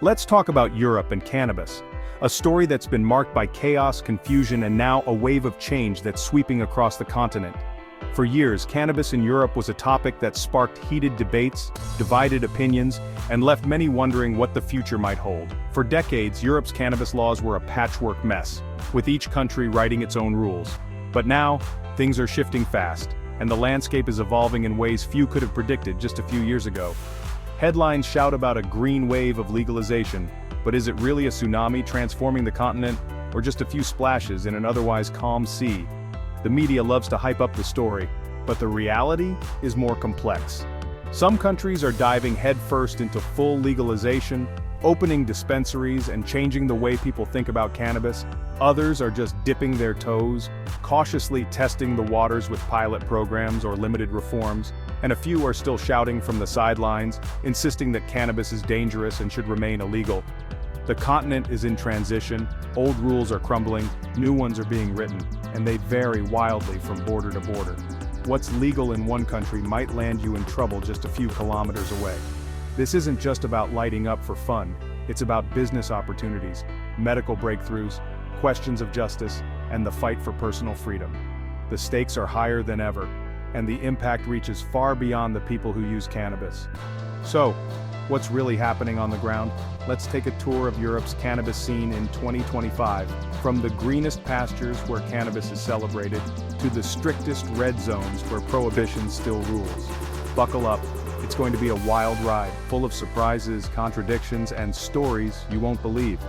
Let's talk about Europe and cannabis. A story that's been marked by chaos, confusion, and now a wave of change that's sweeping across the continent. For years, cannabis in Europe was a topic that sparked heated debates, divided opinions, and left many wondering what the future might hold. For decades, Europe's cannabis laws were a patchwork mess, with each country writing its own rules. But now, things are shifting fast, and the landscape is evolving in ways few could have predicted just a few years ago. Headlines shout about a green wave of legalization, but is it really a tsunami transforming the continent, or just a few splashes in an otherwise calm sea? The media loves to hype up the story, but the reality is more complex. Some countries are diving headfirst into full legalization, opening dispensaries and changing the way people think about cannabis. Others are just dipping their toes, cautiously testing the waters with pilot programs or limited reforms, and a few are still shouting from the sidelines, insisting that cannabis is dangerous and should remain illegal. The continent is in transition, old rules are crumbling, new ones are being written, and they vary wildly from border to border. What's legal in one country might land you in trouble just a few kilometers away. This isn't just about lighting up for fun, it's about business opportunities, medical breakthroughs, questions of justice, and the fight for personal freedom. The stakes are higher than ever, and the impact reaches far beyond the people who use cannabis. So, what's really happening on the ground? Let's take a tour of Europe's cannabis scene in 2025, from the greenest pastures where cannabis is celebrated, to the strictest red zones where prohibition still rules. Buckle up, it's going to be a wild ride, full of surprises, contradictions, and stories you won't believe.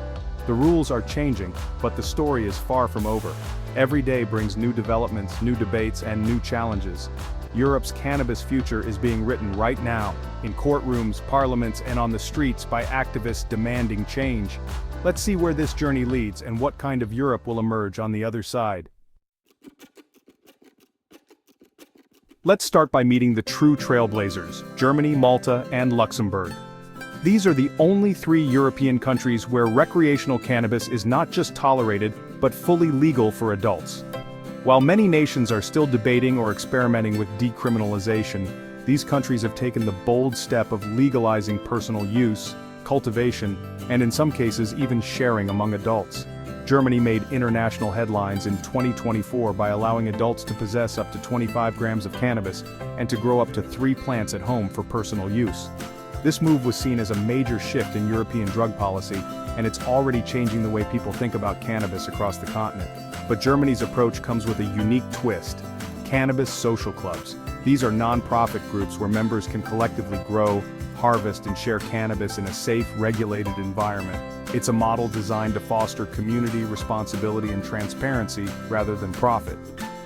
The rules are changing, but the story is far from over. Every day brings new developments, new debates, and new challenges. Europe's cannabis future is being written right now, in courtrooms, parliaments, and on the streets by activists demanding change. Let's see where this journey leads and what kind of Europe will emerge on the other side. Let's start by meeting the true trailblazers, Germany, Malta, and Luxembourg. These are the only 3 European countries where recreational cannabis is not just tolerated, but fully legal for adults. While many nations are still debating or experimenting with decriminalization, these countries have taken the bold step of legalizing personal use, cultivation, and in some cases even sharing among adults. Germany made international headlines in 2024 by allowing adults to possess up to 25 grams of cannabis and to grow up to 3 plants at home for personal use. This move was seen as a major shift in European drug policy, and it's already changing the way people think about cannabis across the continent. But Germany's approach comes with a unique twist: cannabis social clubs. These are non-profit groups where members can collectively grow, harvest, and share cannabis in a safe, regulated environment. It's a model designed to foster community, responsibility, and transparency rather than profit.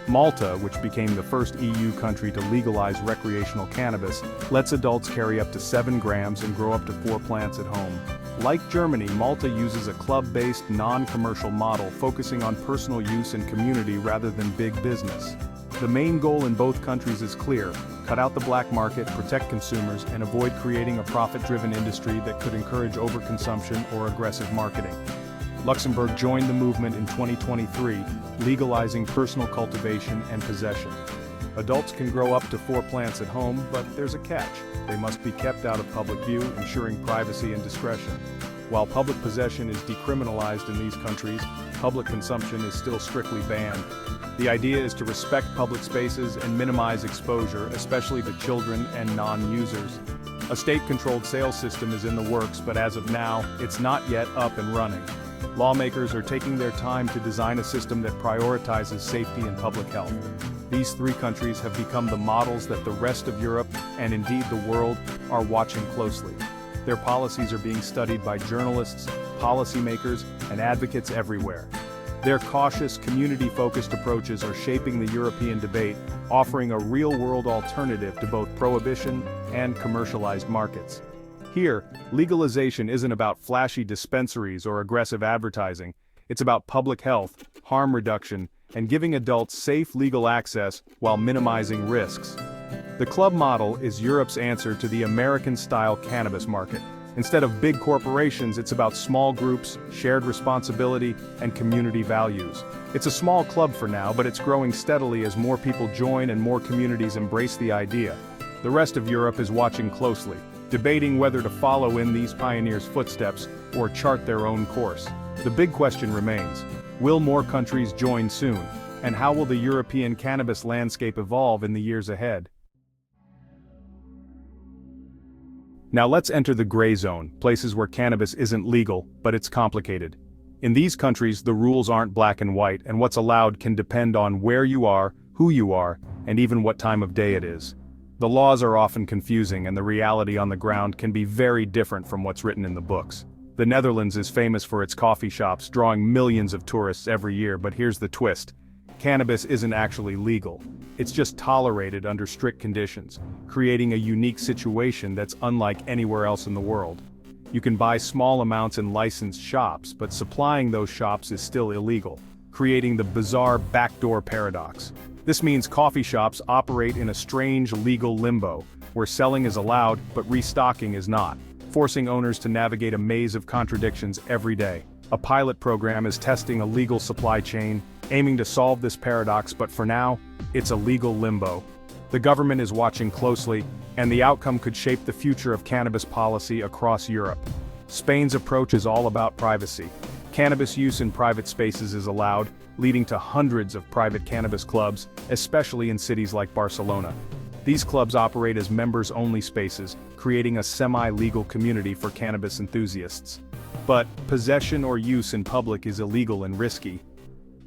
Malta, which became the first EU country to legalize recreational cannabis, lets adults carry up to 7 grams and grow up to 4 plants at home. Like Germany, Malta uses a club-based, non-commercial model focusing on personal use and community rather than big business. The main goal in both countries is clear: cut out the black market, protect consumers, and avoid creating a profit-driven industry that could encourage overconsumption or aggressive marketing. Luxembourg joined the movement in 2023, legalizing personal cultivation and possession. Adults can grow up to 4 plants at home, but there's a catch: they must be kept out of public view, ensuring privacy and discretion. While public possession is decriminalized in these countries, public consumption is still strictly banned. The idea is to respect public spaces and minimize exposure, especially to children and non-users. A state-controlled sales system is in the works, but as of now, it's not yet up and running. Lawmakers are taking their time to design a system that prioritizes safety and public health. These 3 countries have become the models that the rest of Europe, and indeed the world, are watching closely. Their policies are being studied by journalists, policymakers, and advocates everywhere. Their cautious, community-focused approaches are shaping the European debate, offering a real-world alternative to both prohibition and commercialized markets. Here, legalization isn't about flashy dispensaries or aggressive advertising. It's about public health, harm reduction, and giving adults safe legal access while minimizing risks. The club model is Europe's answer to the American-style cannabis market. Instead of big corporations, it's about small groups, shared responsibility, and community values. It's a small club for now, but it's growing steadily as more people join and more communities embrace the idea. The rest of Europe is watching closely. debating whether to follow in these pioneers' footsteps or chart their own course. The big question remains, will more countries join soon? And how will the European cannabis landscape evolve in the years ahead? Now let's enter the gray zone, places where cannabis isn't legal, but it's complicated. In these countries, the rules aren't black and white, and what's allowed can depend on where you are, who you are, and even what time of day it is. The laws are often confusing, and the reality on the ground can be very different from what's written in the books. The Netherlands is famous for its coffee shops, drawing millions of tourists every year, but here's the twist. Cannabis isn't actually legal. It's just tolerated under strict conditions, creating a unique situation that's unlike anywhere else in the world. You can buy small amounts in licensed shops, but supplying those shops is still illegal, creating the bizarre backdoor paradox. This means coffee shops operate in a strange legal limbo, where selling is allowed but restocking is not, forcing owners to navigate a maze of contradictions every day. A pilot program is testing a legal supply chain, aiming to solve this paradox, but for now, it's a legal limbo. The government is watching closely, and the outcome could shape the future of cannabis policy across Europe. Spain's approach is all about privacy. Cannabis use in private spaces is allowed, leading to hundreds of private cannabis clubs, especially in cities like Barcelona. These clubs operate as members-only spaces, creating a semi-legal community for cannabis enthusiasts. But possession or use in public is illegal and risky.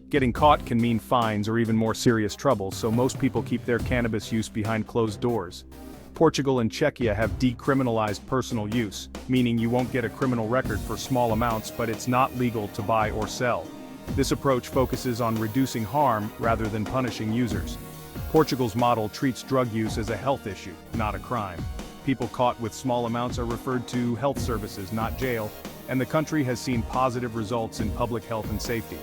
Getting caught can mean fines or even more serious trouble, so most people keep their cannabis use behind closed doors. Portugal and Czechia have decriminalized personal use, meaning you won't get a criminal record for small amounts, but it's not legal to buy or sell. This approach focuses on reducing harm rather than punishing users. Portugal's model treats drug use as a health issue, not a crime. People caught with small amounts are referred to health services, not jail, and the country has seen positive results in public health and safety.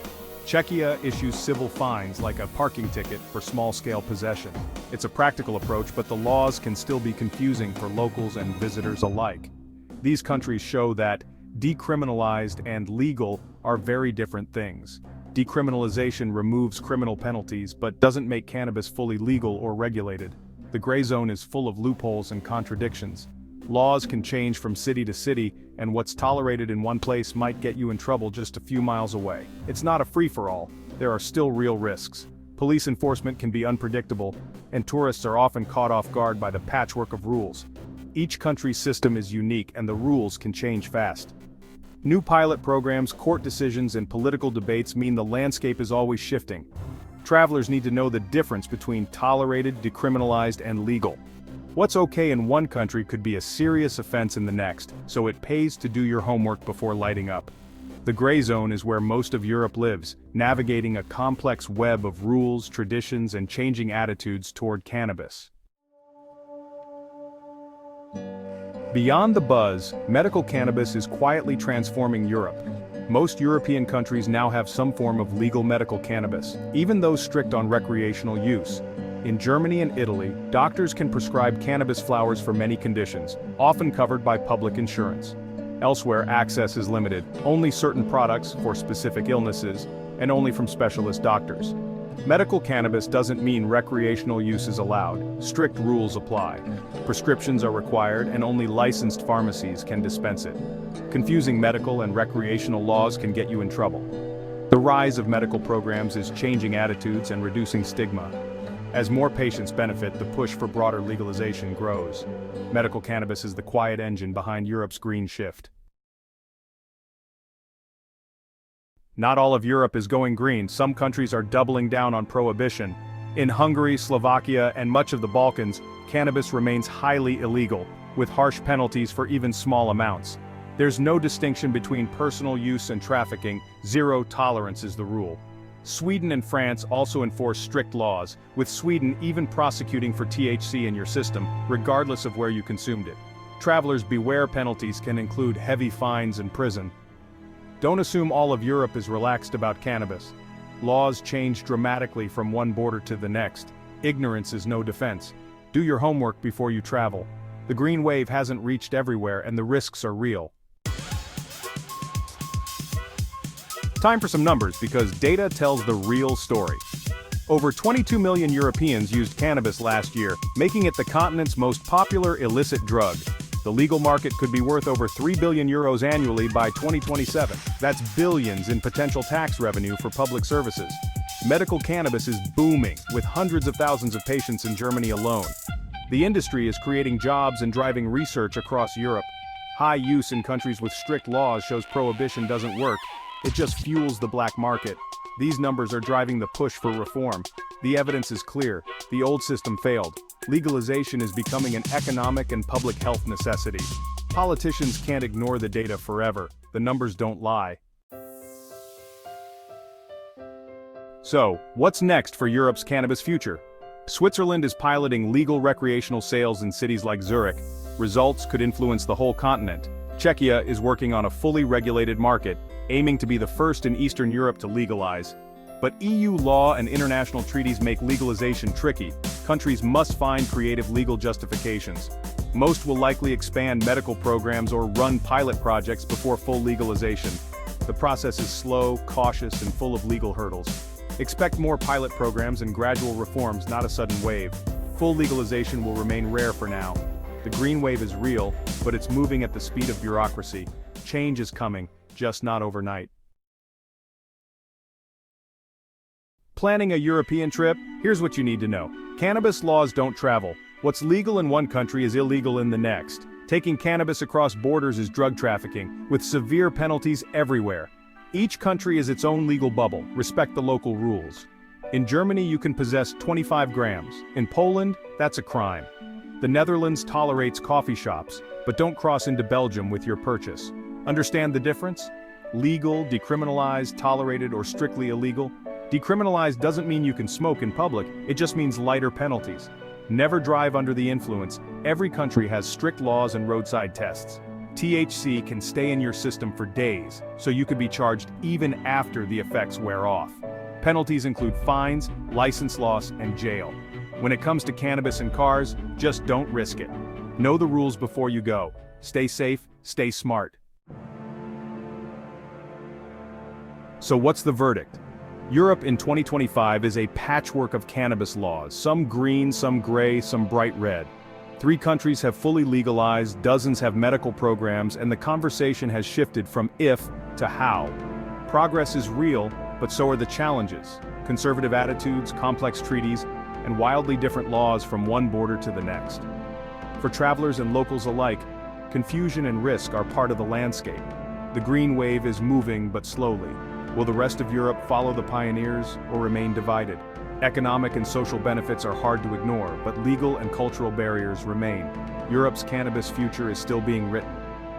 Czechia issues civil fines like a parking ticket for small-scale possession. It's a practical approach, but the laws can still be confusing for locals and visitors alike. These countries show that decriminalized and legal are very different things. Decriminalization removes criminal penalties but doesn't make cannabis fully legal or regulated. The gray zone is full of loopholes and contradictions. Laws can change from city to city, and what's tolerated in one place might get you in trouble just a few miles away. It's not a free-for-all. There are still real risks. Police enforcement can be unpredictable, and tourists are often caught off guard by the patchwork of rules. Each country's system is unique, and the rules can change fast. New pilot programs, court decisions, and political debates mean the landscape is always shifting. Travelers need to know the difference between tolerated, decriminalized, and legal. What's okay in one country could be a serious offense in the next, so it pays to do your homework before lighting up. The gray zone is where most of Europe lives, navigating a complex web of rules, traditions, and changing attitudes toward cannabis. Beyond the buzz, medical cannabis is quietly transforming Europe. Most European countries now have some form of legal medical cannabis, even those strict on recreational use. In Germany and Italy, doctors can prescribe cannabis flowers for many conditions, often covered by public insurance. Elsewhere, access is limited, only certain products for specific illnesses, and only from specialist doctors. Medical cannabis doesn't mean recreational use is allowed. Strict rules apply. Prescriptions are required, and only licensed pharmacies can dispense it. Confusing medical and recreational laws can get you in trouble. The rise of medical programs is changing attitudes and reducing stigma. As more patients benefit, the push for broader legalization grows. Medical cannabis is the quiet engine behind Europe's green shift. Not all of Europe is going green. Some countries are doubling down on prohibition. In Hungary, Slovakia, and much of the Balkans, cannabis remains highly illegal, with harsh penalties for even small amounts. There's no distinction between personal use and trafficking. Zero tolerance is the rule. Sweden and France also enforce strict laws, with Sweden even prosecuting for THC in your system, regardless of where you consumed it. Travelers beware, penalties can include heavy fines and prison. Don't assume all of Europe is relaxed about cannabis. Laws change dramatically from one border to the next. Ignorance is no defense. Do your homework before you travel. The green wave hasn't reached everywhere, and the risks are real. Time for some numbers, because data tells the real story. Over 22 million Europeans used cannabis last year, making it the continent's most popular illicit drug. The legal market could be worth over €3 billion annually by 2027. That's billions in potential tax revenue for public services. Medical cannabis is booming, with hundreds of thousands of patients in Germany alone. The industry is creating jobs and driving research across Europe. High use in countries with strict laws shows prohibition doesn't work. It just fuels the black market. These numbers are driving the push for reform. The evidence is clear. The old system failed. Legalization is becoming an economic and public health necessity. Politicians can't ignore the data forever. The numbers don't lie. So, what's next for Europe's cannabis future? Switzerland is piloting legal recreational sales in cities like Zurich. Results could influence the whole continent. Czechia is working on a fully regulated market, aiming to be the first in Eastern Europe to legalize. But EU law and international treaties make legalization tricky. Countries must find creative legal justifications. Most will likely expand medical programs or run pilot projects before full legalization. The process is slow, cautious, and full of legal hurdles. Expect more pilot programs and gradual reforms, not a sudden wave. Full legalization will remain rare for now. The green wave is real, but it's moving at the speed of bureaucracy. Change is coming, just not overnight. Planning a European trip? Here's what you need to know. Cannabis laws don't travel. What's legal in one country is illegal in the next. Taking cannabis across borders is drug trafficking, with severe penalties everywhere. Each country is its own legal bubble. Respect the local rules. In Germany, you can possess 25 grams. In Poland, that's a crime. The Netherlands tolerates coffee shops, but don't cross into Belgium with your purchase. Understand the difference? Legal, decriminalized, tolerated, or strictly illegal? Decriminalized doesn't mean you can smoke in public, it just means lighter penalties. Never drive under the influence. Every country has strict laws and roadside tests. THC can stay in your system for days, so you could be charged even after the effects wear off. Penalties include fines, license loss, and jail. When it comes to cannabis and cars, just don't risk it. Know the rules before you go. Stay safe, stay smart. So what's the verdict? Europe in 2025 is a patchwork of cannabis laws, some green, some gray, some bright red. 3 countries have fully legalized, dozens have medical programs, and the conversation has shifted from if to how. Progress is real, but so are the challenges. Conservative attitudes, complex treaties, and wildly different laws from one border to the next. For travelers and locals alike, confusion and risk are part of the landscape. The green wave is moving but slowly. Will the rest of Europe follow the pioneers or remain divided? Economic and social benefits are hard to ignore, but legal and cultural barriers remain. Europe's cannabis future is still being written.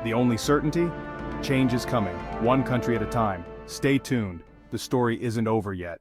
The only certainty? Change is coming, one country at a time. Stay tuned, the story isn't over yet.